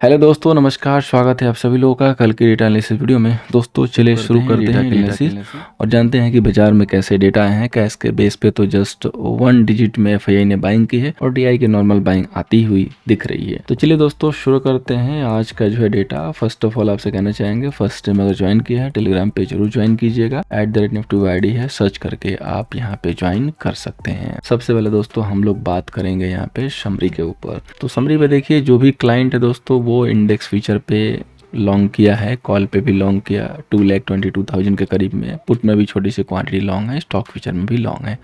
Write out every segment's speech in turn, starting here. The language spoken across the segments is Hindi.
हेलो दोस्तों, नमस्कार। स्वागत है आप सभी लोगों का कल की डेटा एनालिसिस वीडियो में। दोस्तों चलिए शुरू करते हैं एनालिसिस और जानते हैं कि बाजार में कैसे डेटा आए हैं। कैश के बेस पे तो जस्ट 1 डिजिट में एफआईआई ने बाइंग की है और डीआई की नॉर्मल बाइंग आती हुई दिख रही है। तो चलिए दोस्तों शुरू करते हैं आज का जो है डेटा। फर्स्ट ऑफ ऑल आपसे कहना चाहेंगे, फर्स्ट टाइम अगर ज्वाइन किया है टेलीग्राम पे जरूर ज्वाइन कीजिएगा। @nifty आईडी है, सर्च करके आप यहाँ पे ज्वाइन कर सकते हैं। सबसे पहले दोस्तों हम लोग बात करेंगे यहाँ पे समरी के ऊपर। तो समरी पे देखिए, जो भी क्लाइंट है दोस्तों वो इंडेक्स फीचर पे लॉन्ग किया है, कॉल पे भी लॉन्ग किया 2,22,000 के करीब में, पुट में भी छोटी सी क्वांटिटी लॉन्ग है, स्टॉक फीचर में भी लॉन्ग है।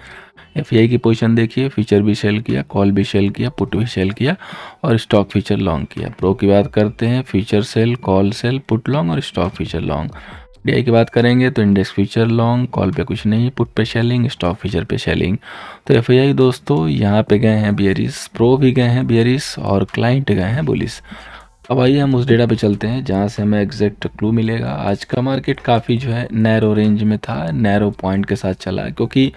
एफआईआई की पोजीशन देखिए, फीचर भी सेल किया, कॉल भी सेल किया, पुट भी सेल किया और स्टॉक फीचर लॉन्ग किया। प्रो की बात करते हैं, future sell, call sell, put long और स्टॉक फीचर लॉन्ग। डीआई की बात करेंगे तो इंडेक्स फीचर लॉन्ग, कॉल पे कुछ नहीं, पुट पे सेलिंग, स्टॉक फीचर पे सेलिंग। तो एफआईआई दोस्तों यहाँ पे गए हैं बियरिश, प्रो भी गए हैं बियरिश और क्लाइंट गए हैं बुलिश। अब आइए हम उस डेटा पे चलते हैं जहाँ से हमें एग्जैक्ट क्लू मिलेगा। आज का मार्केट काफ़ी जो है नैरो रेंज में था, नैरो पॉइंट के साथ चला, क्योंकि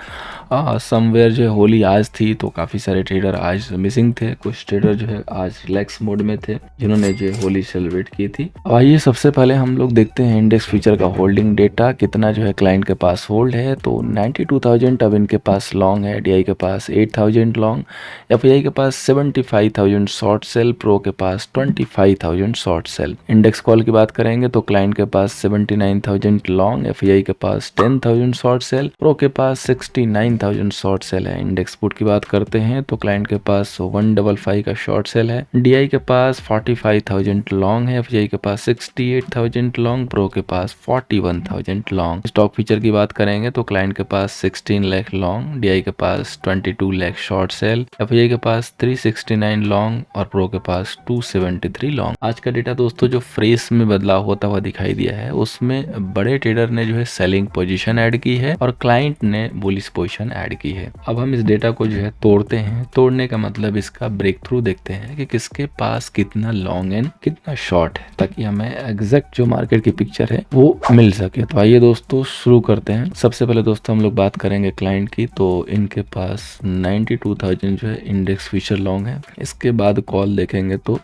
समवेयर जो है होली आज थी तो काफ़ी सारे ट्रेडर आज मिसिंग थे। कुछ ट्रेडर जो है आज रिलैक्स मोड में थे जिन्होंने जो है होली सेलिब्रेट की थी। अब आइए सबसे पहले हम लोग देखते हैं इंडेक्स फीचर का होल्डिंग डेटा कितना जो है क्लाइंट के पास होल्ड है। तो 92,000 अब इनके पास लॉन्ग है, डीआई के पास 8,000 लॉन्ग, एफआईआई के पास 75,000 शॉर्ट सेल, प्रो के पास 25,000 शॉर्ट सेल। इंडेक्स कॉल की बात करेंगे तो क्लाइंट के पास 79,000 लॉन्ग, एफआईआई के पास 10,000 शॉर्ट सेल, प्रो के पास 69,000 शॉर्ट सेल है। इंडेक्स पुट की बात करते हैं तो क्लाइंट के पास 155 का शॉर्ट सेल है, डीआई के पास 45,000 लॉन्ग है, एफआईआई के पास 68,000 लॉन्ग, प्रो के पास 41,000 लॉन्ग। स्टॉक फीचर की बात करेंगे तो क्लाइंट के पास 16 लाख लॉन्ग, डीआई के पास 22 लाख शॉर्ट सेल, एफआईआई के पास 369 लॉन्ग और प्रो के पास 273 लॉन्ग। आज का डेटा दोस्तों जो फ्रेस में बदलाव होता हुआ दिखाई दिया है उसमें बड़े ट्रेडर ने जो है सेलिंग पोजीशन ऐड की है और क्लाइंट ने बुलिश पोजीशन ऐड की है। अब हम इस डेटा को जो है तोड़ते हैं। तोड़ने का मतलब इसका ब्रेक थ्रू देखते हैं कि किसके पास कितना लॉन्ग एंड कितना शॉर्ट है, ताकि हमें एग्जैक्ट जो मार्केट की पिक्चर है वो मिल सके। तो आइए दोस्तों शुरू करते हैं। सबसे पहले दोस्तों हम लोग बात करेंगे क्लाइंट की। तो इनके पास 92,000 जो है इंडेक्स फीचर लॉन्ग है। इसके बाद कॉल देखेंगे तो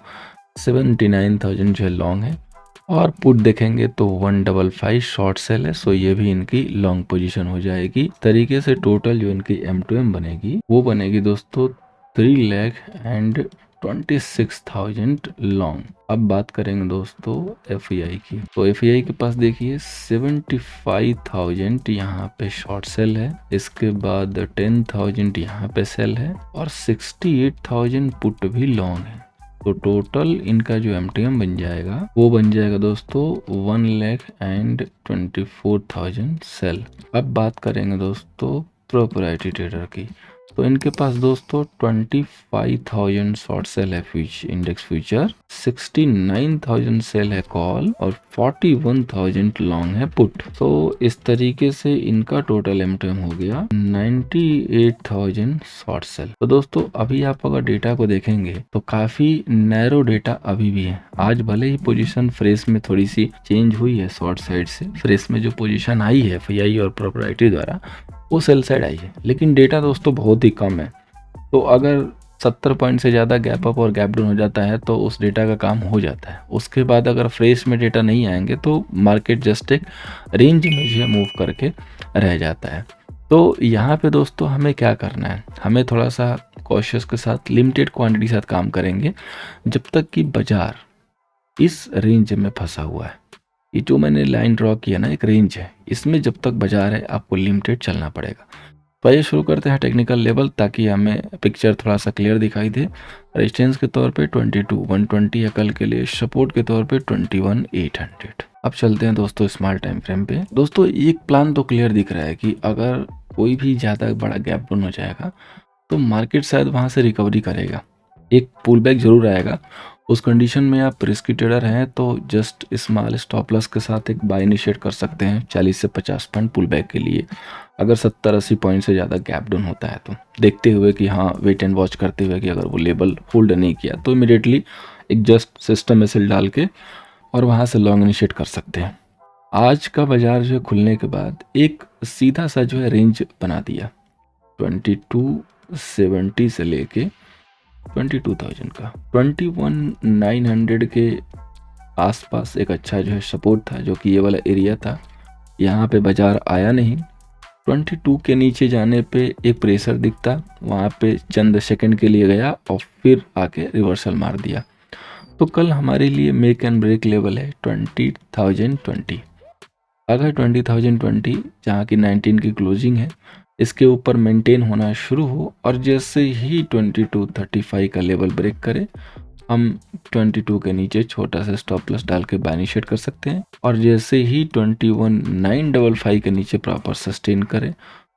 79,000 जो है लॉन्ग है और पुट देखेंगे तो 155 शॉर्ट सेल है। सो ये भी इनकी लॉन्ग पोजीशन हो जाएगी। तरीके से टोटल जो इनकी M2M बनेगी वो बनेगी दोस्तों 3,26,000 लॉन्ग। अब बात करेंगे दोस्तों एफआईआई की। तो एफआईआई के पास देखिए 75,000 यहाँ पे शॉर्ट सेल है, इसके बाद 10,000 यहाँ पे सेल है और 68,000 पुट भी लॉन्ग है। तो टोटल इनका जो एमटीएम बन जाएगा वो बन जाएगा दोस्तों 1,24,000 सेल। अब बात करेंगे दोस्तों प्रोप्राइटरी ट्रेडर की। तो इनके पास दोस्तों 25,000 शॉर्ट सेल है इंडेक्स फ्यूचर, 69,000 सेल है कॉल और 41,000 लॉन्ग है पुट। तो इस तरीके से इनका टोटल एमटीएम हो गया 98,000 शॉर्ट सेल। तो दोस्तों अभी आप अगर डेटा को देखेंगे तो काफी नैरो डेटा अभी भी है। आज भले ही पोजीशन फ्रेश में थोड़ी सी चेंज हुई है, शॉर्ट साइड से फ्रेश में जो पोजीशन आई है एफआईआई और प्रोप्राइटरी द्वारा वो सेल साइड आई है, लेकिन डेटा दोस्तों बहुत ही कम है। तो अगर 70 पॉइंट से ज़्यादा गैप अप और गैप डाउन हो जाता है तो उस डेटा का काम हो जाता है। उसके बाद अगर फ्रेश में डेटा नहीं आएंगे तो मार्केट जस्ट एक रेंज में जो है मूव करके रह जाता है। तो यहाँ पे दोस्तों हमें क्या करना है, हमें थोड़ा सा कॉशियस के साथ लिमिटेड क्वांटिटी के साथ काम करेंगे जब तक कि बाजार इस रेंज में फंसा हुआ है। ये जो मैंने लाइन ड्रॉ किया ना, एक रेंज है, इसमें जब तक बाजार है आपको लिमिटेड चलना पड़ेगा। तो आइए शुरू करते हैं टेक्निकल लेवल, ताकि हमें पिक्चर थोड़ा सा क्लियर दिखाई दे। रेजिस्टेंस के तौर पे 22,120 है, कल के लिए सपोर्ट के तौर पे 21,800। अब चलते हैं दोस्तों स्मॉल टाइम फ्रेम पे। दोस्तों एक प्लान तो क्लियर दिख रहा है कि अगर कोई भी ज़्यादा बड़ा गैप डाउन हो जाएगा तो मार्केट शायद वहाँ से रिकवरी करेगा, एक पुल बैक जरूर आएगा। उस कंडीशन में आप रिस्की ट्रेडर हैं तो जस्ट स्मॉल स्टॉप लॉस के साथ एक बाय इनिशिएट कर सकते हैं 40 से 50 पॉइंट पुल बैक के लिए। अगर 70-80 पॉइंट से ज़्यादा गैप डाउन होता है तो देखते हुए कि हाँ, वेट एंड वॉच करते हुए कि अगर वो लेवल होल्ड नहीं किया तो इमीडिएटली एक जस्ट सिस्टम में सेल डाल के और वहाँ से लॉन्ग इनिशिएट कर सकते हैं। आज का बाजार जो है खुलने के बाद एक सीधा सा जो है रेंज बना दिया 2270 से लेके 22,000 का। 21,900 के आसपास एक अच्छा जो है सपोर्ट था, जो कि ये वाला एरिया था। यहाँ पे बाजार आया नहीं। 22 के नीचे जाने पे एक प्रेशर दिखता, वहाँ पे चंद सेकंड के लिए गया और फिर आके रिवर्सल मार दिया। तो कल हमारे लिए मेक एंड ब्रेक लेवल है 20,020। अगर 20,020 जहाँ की 19 की क्लोजिंग है, इसके ऊपर मेंटेन होना शुरू हो और जैसे ही 2235 का लेवल ब्रेक करे, हम 22 के नीचे छोटा सा स्टॉप लॉस डाल के बाय इनिशिएट कर सकते हैं। और जैसे ही 21,955 के नीचे प्रॉपर सस्टेन करे,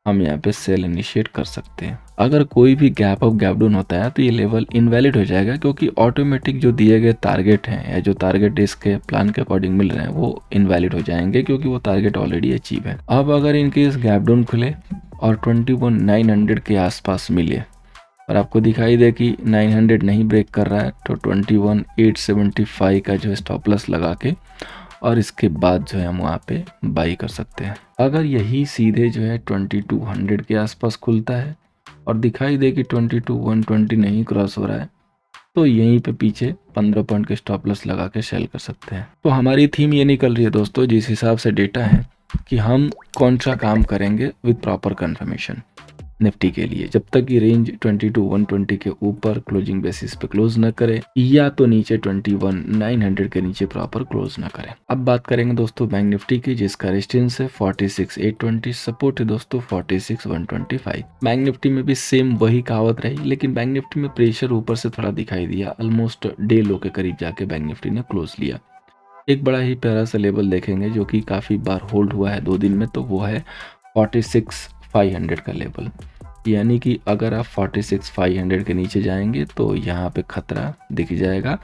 हम यहाँ पे सेल इनिशिएट कर सकते हैं। अगर कोई भी गैप अप गैप डाउन होता है तो ये लेवल इनवैलिड हो जाएगा, क्योंकि ऑटोमेटिक जो दिए गए टारगेट हैं या जो टारगेट इसके प्लान के अकॉर्डिंग मिल रहे हैं वो इनवैलिड हो जाएंगे, क्योंकि वो टारगेट ऑलरेडी अचीव है। अब अगर इनकेस गैप डाउन खुले और 21,900 के आसपास मिले और आपको दिखाई दे कि 900 नहीं ब्रेक कर रहा है, तो 21,875 का जो है स्टॉप लॉस लगा के और इसके बाद जो है हम वहाँ पे बाई कर सकते हैं। अगर यही सीधे जो है 2200 के आसपास खुलता है और दिखाई दे कि 22,120 नहीं क्रॉस हो रहा है, तो यहीं पे पीछे 15 पॉइंट के स्टॉप लॉस लगा के सेल कर सकते हैं। तो हमारी थीम ये निकल रही है दोस्तों, जिस हिसाब से डेटा है, कि हम कौन सा काम करेंगे विद प्रॉपर कंफर्मेशन निफ्टी के लिए। जब तक ये रेंज 22,120 के ऊपर क्लोजिंग बेसिस पे क्लोज न करे, या तो नीचे 21,900 के नीचे प्रॉपर क्लोज न करे। अब बात करेंगे दोस्तों बैंक निफ्टी की, जिसका रेजिस्टेंस है 46,820, सपोर्ट है दोस्तों 46,125। बैंक निफ्टी में भी सेम वही कहावत रही, लेकिन बैंक निफ्टी में प्रेशर ऊपर से थोड़ा दिखाई दिया। ऑलमोस्ट डे लो के करीब जाके बैंक निफ्टी ने क्लोज लिया। एक बड़ा ही प्यारा सा लेवल देखेंगे जो कि काफी बार होल्ड हुआ है 2 दिन में, तो वो है 46,500 का लेवल। यानी कि अगर आप 46,500 के नीचे जाएंगे तो यहाँ पे खतरा दिख जाएगा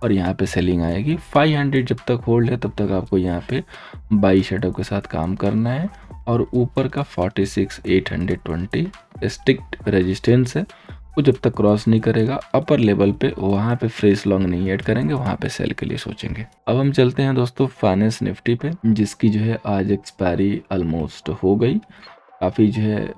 और यहाँ पे सेलिंग आएगी। 500 जब तक होल्ड है तब तक आपको यहाँ पे बाई सेटअप के साथ काम करना है। और ऊपर का 46,820 स्ट्रिक्ट रेजिस्टेंस है, वो जब तक क्रॉस नहीं करेगा अपर लेवल पे, वहाँ पे फ्रेश लॉन्ग नहीं ऐड करेंगे, वहाँ पे सेल के लिए सोचेंगे। अब हम चलते हैं दोस्तों फाइनेंस निफ्टी पे, जिसकी जो है आज एक्सपायरी ऑलमोस्ट हो गई। काफ़ी जो है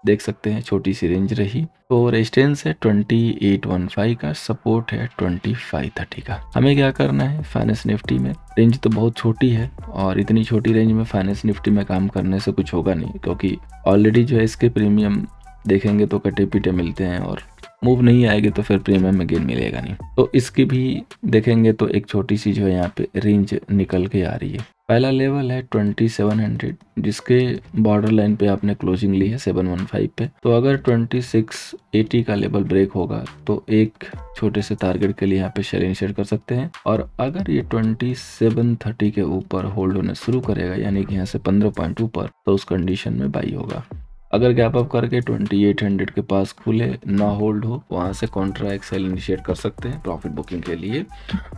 देख सकते हैं छोटी सी रेंज रही। तो रेजिस्टेंस है 2815 का, सपोर्ट है 2530 का। हमें क्या करना है फाइनेंस निफ्टी में, रेंज तो बहुत छोटी है और इतनी छोटी रेंज में फाइनेंस निफ्टी में काम करने से कुछ होगा नहीं, क्योंकि ऑलरेडी जो है इसके प्रीमियम देखेंगे तो कटे पीटे मिलते हैं और मूव नहीं आएगी तो फिर प्रीमियम में गेन मिलेगा नहीं। तो इसकी भी देखेंगे तो एक छोटी सी जो है यहाँ पे रेंज निकल के आ रही है। पहला लेवल है 2700, जिसके बॉर्डर लाइन पे आपने क्लोजिंग ली है 715 पे। तो अगर 2680 का लेवल ब्रेक होगा तो एक छोटे से टारगेट के लिए यहाँ पे शेयर इनिशिएट कर सकते हैं। और अगर ये 2730 के ऊपर होल्ड होने शुरू करेगा, यानी कि यहाँ से 15 पॉइंट ऊपर, तो उस कंडीशन में बाई होगा। अगर गैप अप करके 2800 के पास खुले, ना होल्ड हो, वहाँ से कॉन्ट्रा एक्सेल इनिशिएट कर सकते हैं प्रॉफिट बुकिंग के लिए।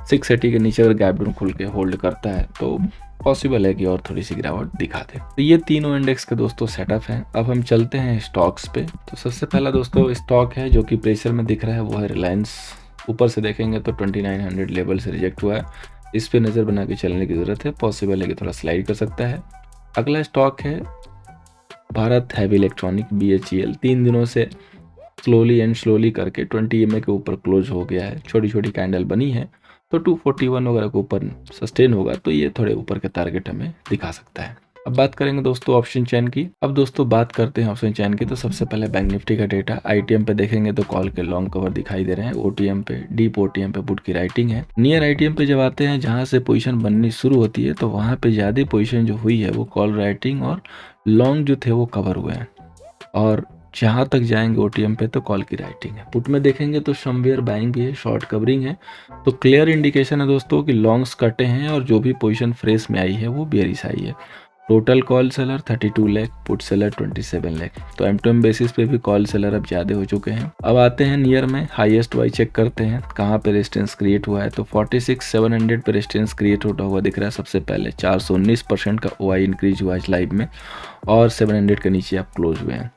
680 के नीचे अगर गैप डाउन खुल के होल्ड करता है तो पॉसिबल है कि और थोड़ी सी गिरावट दिखा दे। तो ये तीनों इंडेक्स के दोस्तों सेटअप हैं। अब हम चलते हैं स्टॉक्स पे। तो सबसे पहला दोस्तों स्टॉक है जो कि प्रेशर में दिख रहा है, वो है रिलायंस। ऊपर से देखेंगे तो 2900 लेवल से रिजेक्ट हुआ है, इस पे नज़र बना के चलने की ज़रूरत है। पॉसिबल है कि थोड़ा स्लाइड कर सकता है। अगला स्टॉक है भारत हैवी इलेक्ट्रॉनिक, BHEL। 3 दिनों से स्लोली करके 20 EMA के ऊपर क्लोज हो गया है। छोटी छोटी कैंडल बनी है, तो 241 वगैरह के ऊपर सस्टेन होगा तो ये थोड़े ऊपर के टारगेट हमें दिखा सकता है। अब बात करेंगे दोस्तों ऑप्शन चैन की। अब दोस्तों बात करते हैं ऑप्शन चैन की। तो सबसे पहले बैंक निफ्टी का डेटा। ITM पे देखेंगे तो कॉल के लॉन्ग कवर दिखाई दे रहे हैं। OTM पे, डीप OTM पे पुट की राइटिंग है। नियर ITM पे जब आते हैं, जहाँ से पोजीशन बननी शुरू होती है, तो वहाँ पे ज़्यादा पोजीशन जो हुई है वो कॉल राइटिंग और लॉन्ग जो थे वो कवर हुए हैं। और जहाँ तक जाएंगे OTM पे तो कॉल की राइटिंग है। पुट में देखेंगे तो समवेयर बाइंग भी है, शॉर्ट कवरिंग है। तो क्लियर इंडिकेशन है दोस्तों कि लॉन्ग्स कटे हैं और जो भी पोजीशन फ्रेश में आई है वो बेरिश आई है। Total call seller 32 lakh, put seller 27 lakh. तो M2M बेसिस पे भी कॉल सेलर अब ज़्यादा हो चुके हैं। अब आते हैं नियर में, हाईएस्ट वाई चेक करते हैं कहाँ पे रेजिस्टेंस क्रिएट हुआ है। तो 46,700 पे रेजिस्टेंस क्रिएट होता हुआ दिख रहा है सबसे पहले। 419% का OI इंक्रीज हुआ है लाइव में और 700 के नीचे आप क्लोज हुए हैं।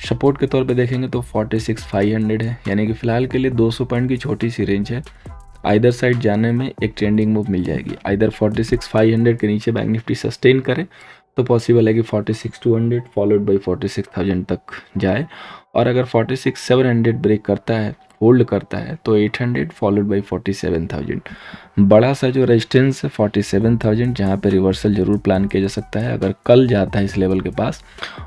सपोर्ट के तौर पे देखेंगे तो 46,500 है, यानी कि फिलहाल के लिए 200 पॉइंट की छोटी सी रेंज है। आइदर साइड जाने में एक ट्रेंडिंग मूव मिल जाएगी। आइदर 46,500 के नीचे बैंक निफ्टी सस्टेन करे तो पॉसिबल है कि 46,200 फॉलोड बाई 46,000 तक जाए। और अगर 46,700 ब्रेक करता है होल्ड करता है तो 800 फॉलोड बाई 47,000, बड़ा सा जो रेजिस्टेंस है 47,000, जहाँ पे रिवर्सल जरूर प्लान किया जा सकता है अगर कल जाता है इस लेवल के पास,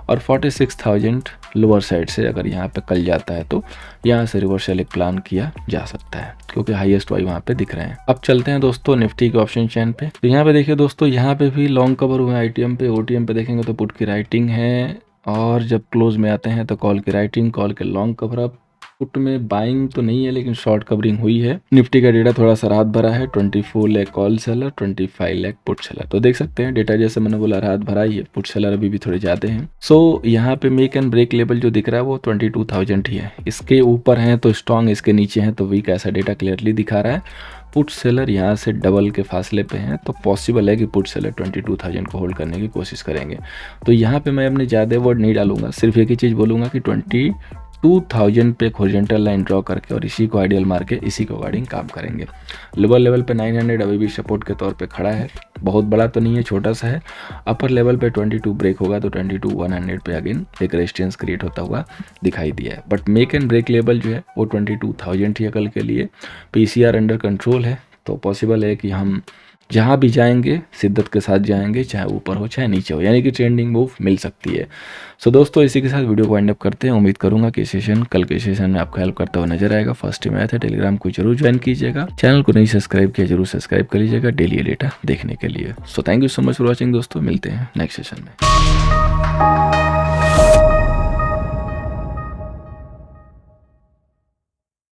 और 46,000 लोअर साइड से अगर यहाँ पे कल जाता है तो यहाँ से रिवर्सल एक प्लान किया जा सकता है, क्योंकि हाईएस्ट वाई वहाँ पे दिख रहे हैं। अब चलते हैं दोस्तों निफ्टी के ऑप्शन चैन पे। तो यहाँ पे देखिए दोस्तों, यहाँ पे भी लॉन्ग कवर हुए आईटीएम पे। ओटीएम पे देखेंगे तो पुट की राइटिंग है, और जब क्लोज में आते हैं तो कॉल की राइटिंग, कॉल के लॉन्ग कवर अप। पुट में बाइंग तो नहीं है लेकिन शॉर्ट कवरिंग हुई है। निफ्टी का डेटा थोड़ा सा रात भरा है, 24 lakh call seller, 25 lakh put seller. तो देख सकते हैं डेटा जैसे मैंने बोला रात भरा ही है, पुट सेलर अभी भी थोड़े ज्यादा हैं। सो यहाँ पे मेक एंड ब्रेक लेवल जो दिख रहा है वो 22,000 ही है। इसके ऊपर है तो स्ट्रॉन्ग, इसके नीचे है तो वीक, ऐसा डेटा क्लियरली दिखा रहा है। पुट सेलर यहाँ से डबल के फासले पे हैं, तो पॉसिबल है कि पुट सेलर 22,000 को होल्ड करने की कोशिश करेंगे। तो यहाँ पे मैं अपने ज़्यादा वर्ड नहीं डालूंगा, सिर्फ एक ही चीज़ बोलूँगा कि 22,000 पे एक हॉरिजॉन्टल लाइन ड्रॉ करके और इसी को आइडियल मार के इसी के अकॉर्डिंग काम करेंगे। लोअर लेवल पे 900 अभी भी सपोर्ट के तौर पे खड़ा है, बहुत बड़ा तो नहीं है, छोटा सा है। अपर लेवल पे 22 ब्रेक होगा तो 22,100 पे अगेन एक रेजिस्टेंस क्रिएट होता हुआ दिखाई दिया है। But make and break level जो है वो 22,000 ही है कल के लिए। पीसीआर अंडर कंट्रोल है, तो पॉसिबल है कि हम जहाँ भी जाएंगे शिद्दत के साथ जाएंगे, चाहे ऊपर हो चाहे नीचे हो, यानी कि ट्रेंडिंग मूव मिल सकती है। सो दोस्तों, इसी के साथ वीडियो को वाइंड अप करते हैं। उम्मीद करूंगा कि सेशन कल के सेशन में आपको हेल्प करता हुआ नजर आएगा। फर्स्ट टाइम आया था, टेलीग्राम को जरूर ज्वाइन कीजिएगा, चैनल को नहीं सब्सक्राइब किया जरूर सब्सक्राइब कर लीजिएगा डेली डेटा देखने के लिए। So thank you so much for watching दोस्तों, मिलते हैं नेक्स्ट सेशन में।